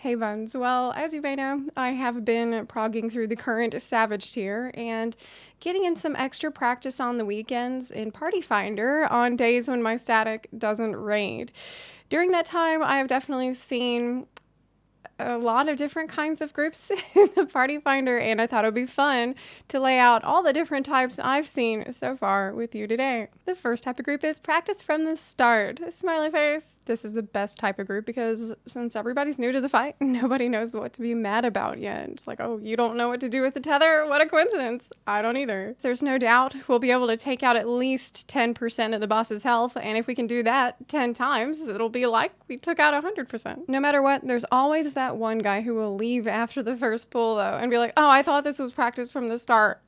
Hey buns, well, as you may know, I have been progging through the current Savage tier and getting in some extra practice on the weekends in Party Finder on days when my static doesn't raid. During that time, I have definitely seen a lot of different kinds of groups in the Party Finder, and I thought it would be fun to lay out all the different types I've seen so far with you today. The first type of group is practice from the start. Smiley face. This is the best type of group because since everybody's new to the fight, nobody knows what to be mad about yet. It's like, oh, you don't know what to do with the tether? What a coincidence. I don't either. There's no doubt we'll be able to take out at least 10% of the boss's health, and if we can do that 10 times, it'll be like we took out 100%. No matter what, there's always that one guy who will leave after the first pull though and be like, oh, I thought this was practice from the start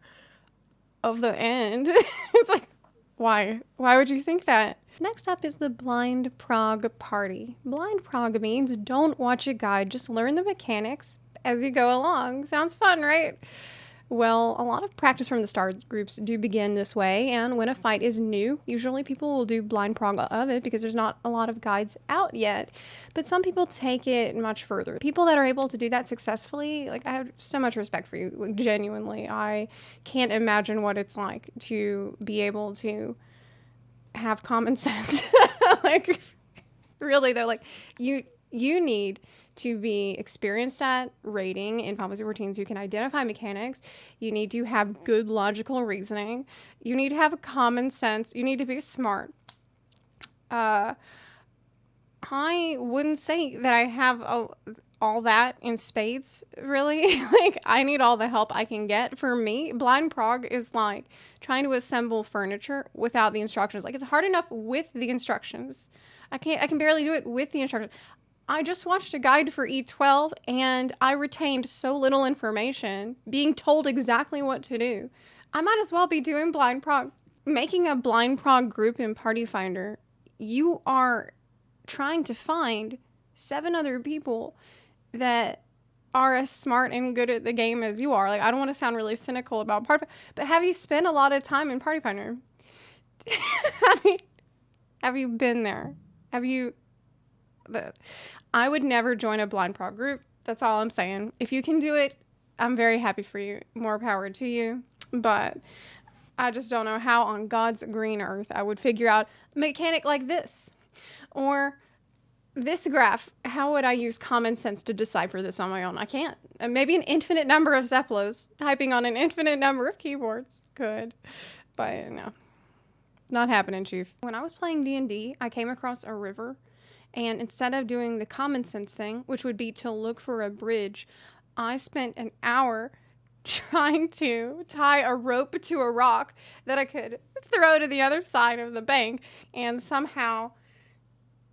of the end. It's like, why would you think that? Next up is the blind prog party. Blind prog means don't watch a guide, just learn the mechanics as you go along. Sounds fun, right? Well, a lot of practice from the start groups do begin this way, and when a fight is new, usually people will do blind prog of it because there's not a lot of guides out yet. But some people take it much further. People that are able to do that successfully, like, I have so much respect for you, like, genuinely. I can't imagine what it's like to be able to have common sense. Like, really though, like, you need to be experienced at raiding in policy routines. You can identify mechanics. You need to have good logical reasoning. You need to have a common sense. You need to be smart. I wouldn't say that I have all that in spades, really. Like, I need all the help I can get. For me, blind prog is like trying to assemble furniture without the instructions. Like, it's hard enough with the instructions. I can barely do it with the instructions. I just watched a guide for E12 and I retained so little information, being told exactly what to do. I might as well be doing blind prog. Making a blind prog group in Party Finder, you are trying to find 7 other people that are as smart and good at the game as you are. Like, I don't want to sound really cynical about Party Finder, but have you spent a lot of time in Party Finder? Have you been there? I would never join a blind prog group. That's all I'm saying. If you can do it, I'm very happy for you. More power to you. But I just don't know how on God's green earth I would figure out a mechanic like this. Or this graph. How would I use common sense to decipher this on my own? I can't. Maybe an infinite number of Zeplos typing on an infinite number of keyboards could. But no. Not happening, Chief. When I was playing D&D, I came across a river. And instead of doing the common sense thing, which would be to look for a bridge, I spent an hour trying to tie a rope to a rock that I could throw to the other side of the bank. And somehow,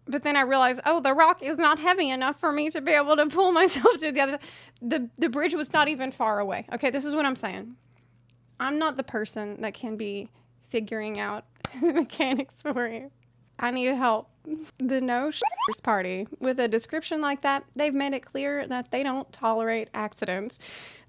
but then I realized, oh, the rock is not heavy enough for me to be able to pull myself to the other side. The bridge was not even far away. Okay, this is what I'm saying. I'm not the person that can be figuring out the mechanics for you. I need help. The No Shitters Party. With a description like that, they've made it clear that they don't tolerate accidents.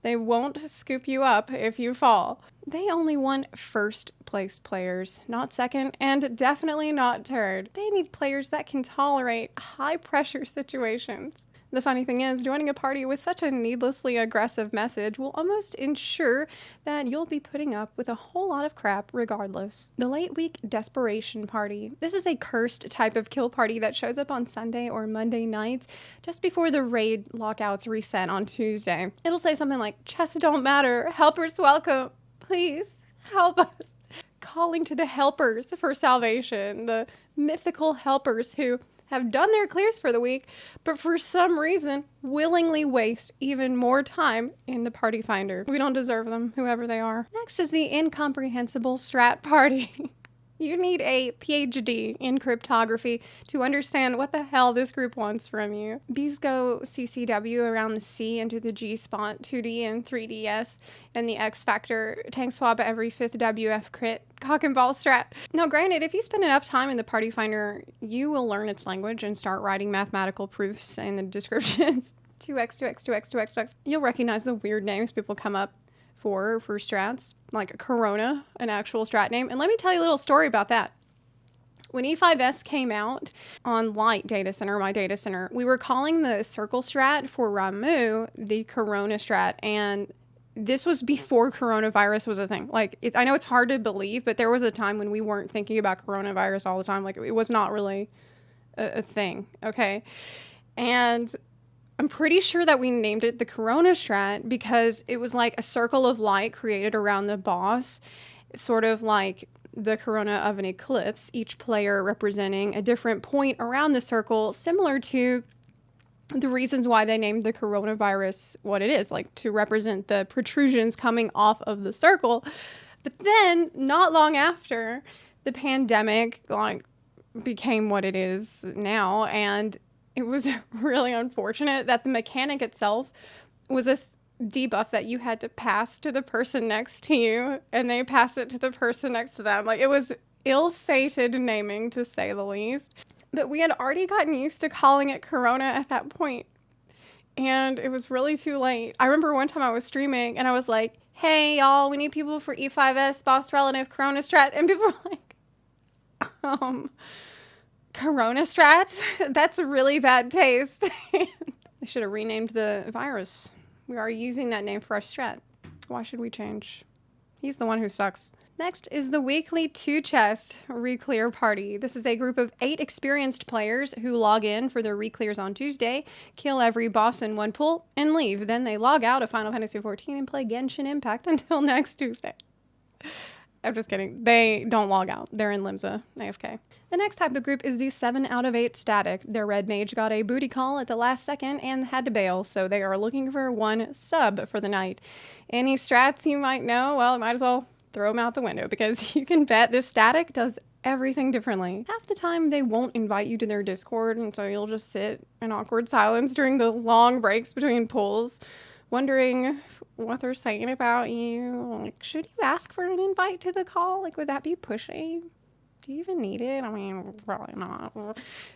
They won't scoop you up if you fall. They only want first place players, not second, and definitely not third. They need players that can tolerate high pressure situations. The funny thing is, joining a party with such a needlessly aggressive message will almost ensure that you'll be putting up with a whole lot of crap regardless. The Late Week Desperation Party. This is a cursed type of kill party that shows up on Sunday or Monday nights just before the raid lockouts reset on Tuesday. It'll say something like, chests don't matter, helpers welcome, please help us. Calling to the helpers for salvation, the mythical helpers who have done their clears for the week, but for some reason willingly waste even more time in the Party Finder. We don't deserve them, whoever they are. Next is the incomprehensible strat party. You need a PhD in cryptography to understand what the hell this group wants from you. Bees go CCW around the C into the G spot, 2D and 3DS, and the X Factor, tank swap every 5th WF crit, cock and ball strat. Now granted, if you spend enough time in the Party Finder, you will learn its language and start writing mathematical proofs in the descriptions. 2x, 2x, 2x, 2x, 2x. You'll recognize the weird names people come up for strats, like Corona, an actual strat name. And let me tell you a little story about that. When E5S came out on Light Data Center, my data center, we were calling the circle strat for Ramuh the Corona strat, and this was before coronavirus was a thing. Like, I know it's hard to believe, but there was a time when we weren't thinking about coronavirus all the time. Like, it was not really a thing, okay? And I'm pretty sure that we named it the Corona strat because it was like a circle of light created around the boss, sort of like the corona of an eclipse, each player representing a different point around the circle, similar to the reasons why they named the coronavirus what it is, like to represent the protrusions coming off of the circle. But then, not long after, the pandemic became what it is now, and it was really unfortunate that the mechanic itself was a debuff that you had to pass to the person next to you, and they pass it to the person next to them. Like, it was ill-fated naming, to say the least. But we had already gotten used to calling it Corona at that point, and it was really too late. I remember one time I was streaming, and I was like, hey, y'all, we need people for E5S, boss relative, Corona strat, and people were like, Corona strat? That's a really bad taste. They should have renamed the virus. We are using that name for our strat. Why should we change? He's the one who sucks. Next is the weekly 2-chest reclear party. This is a group of 8 experienced players who log in for their reclears on Tuesday, kill every boss in one pool, and leave. Then they log out of Final Fantasy XIV and play Genshin Impact until next Tuesday. I'm just kidding. They don't log out. They're in Limsa, AFK. The next type of group is the 7 out of 8 static. Their red mage got a booty call at the last second and had to bail, so they are looking for 1 sub for the night. Any strats you might know, well, you might as well throw them out the window, because you can bet this static does everything differently. Half the time they won't invite you to their Discord, and so you'll just sit in awkward silence during the long breaks between pulls, wondering what they're saying about you. Like, should you ask for an invite to the call? Like, would that be pushy? Do you even need it? I mean, probably not.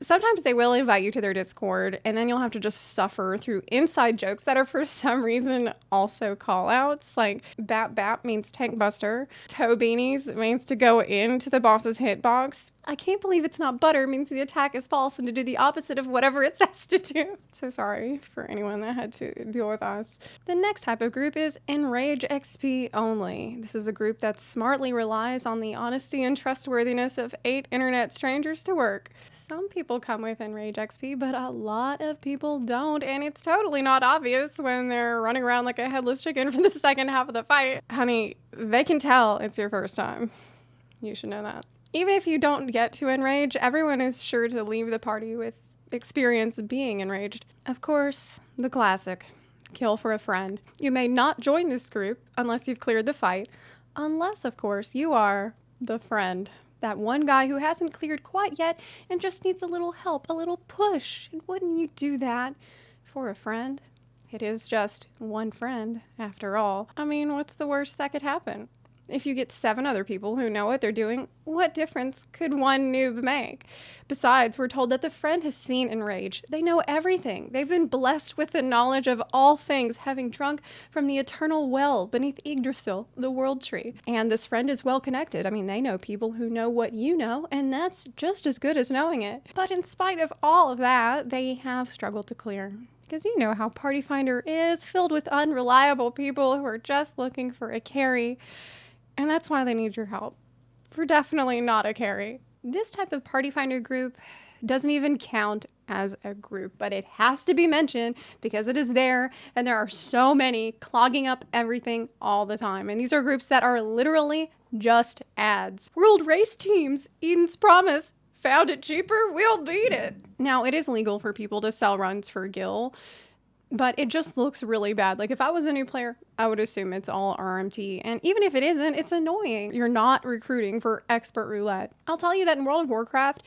Sometimes they will invite you to their Discord, and then you'll have to just suffer through inside jokes that are for some reason also callouts. Like, bap bap means tank buster. Toe beanies means to go into the boss's hitbox. I can't believe it's not butter means the attack is false and to do the opposite of whatever it says to do. So sorry for anyone that had to deal with us. The next type of group is Enrage XP only. This is a group that smartly relies on the honesty and trustworthiness of 8 internet strangers to work. Some people come with Enrage XP, but a lot of people don't, and it's totally not obvious when they're running around like a headless chicken for the second half of the fight. Honey, they can tell it's your first time. You should know that. Even if you don't get to enrage, everyone is sure to leave the party with experience being enraged. Of course, the classic, kill for a friend. You may not join this group unless you've cleared the fight, unless, of course, you are the friend. That one guy who hasn't cleared quite yet and just needs a little help, a little push. And wouldn't you do that for a friend? It is just one friend, after all. I mean, what's the worst that could happen? If you get 7 other people who know what they're doing, what difference could one noob make? Besides, we're told that the friend has seen Enrage. They know everything. They've been blessed with the knowledge of all things, having drunk from the eternal well beneath Yggdrasil, the world tree. And this friend is well connected. I mean, they know people who know what you know, and that's just as good as knowing it. But in spite of all of that, they have struggled to clear. Because you know how Party Finder is, filled with unreliable people who are just looking for a carry. And that's why they need your help. For definitely not a carry. This type of Party Finder group doesn't even count as a group, but it has to be mentioned because it is there, and there are so many clogging up everything all the time. And these are groups that are literally just ads. World Race Teams, Eden's Promise, found it cheaper, we'll beat it. Now, it is legal for people to sell runs for Gil, but it just looks really bad. Like, if I was a new player, I would assume it's all RMT. And even if it isn't, it's annoying. You're not recruiting for expert roulette. I'll tell you that in World of Warcraft,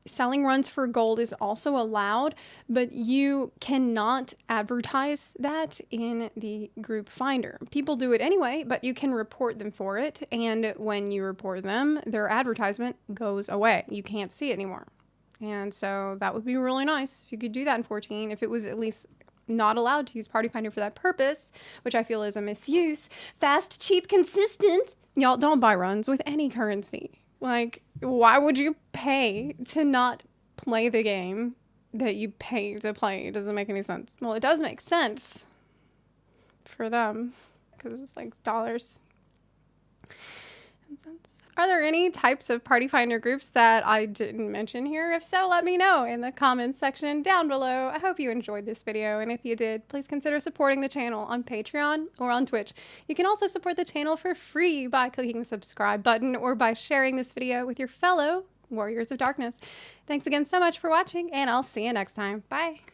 selling runs for gold is also allowed, but you cannot advertise that in the group finder. People do it anyway, but you can report them for it. And when you report them, their advertisement goes away. You can't see it anymore. And so that would be really nice if you could do that in 14, if it was at least not allowed to use Party Finder for that purpose, which I feel is a misuse. Fast, cheap, consistent. Y'all, don't buy runs with any currency. Like, why would you pay to not play the game that you pay to play? It doesn't make any sense. Well, it does make sense for them because it's like dollars and cents. Are there any types of party finder groups that I didn't mention here? If so, let me know in the comments section down below. I hope you enjoyed this video, and if you did, please consider supporting the channel on Patreon or on Twitch. You can also support the channel for free by clicking the subscribe button or by sharing this video with your fellow Warriors of Darkness. Thanks again so much for watching, and I'll see you next time. Bye!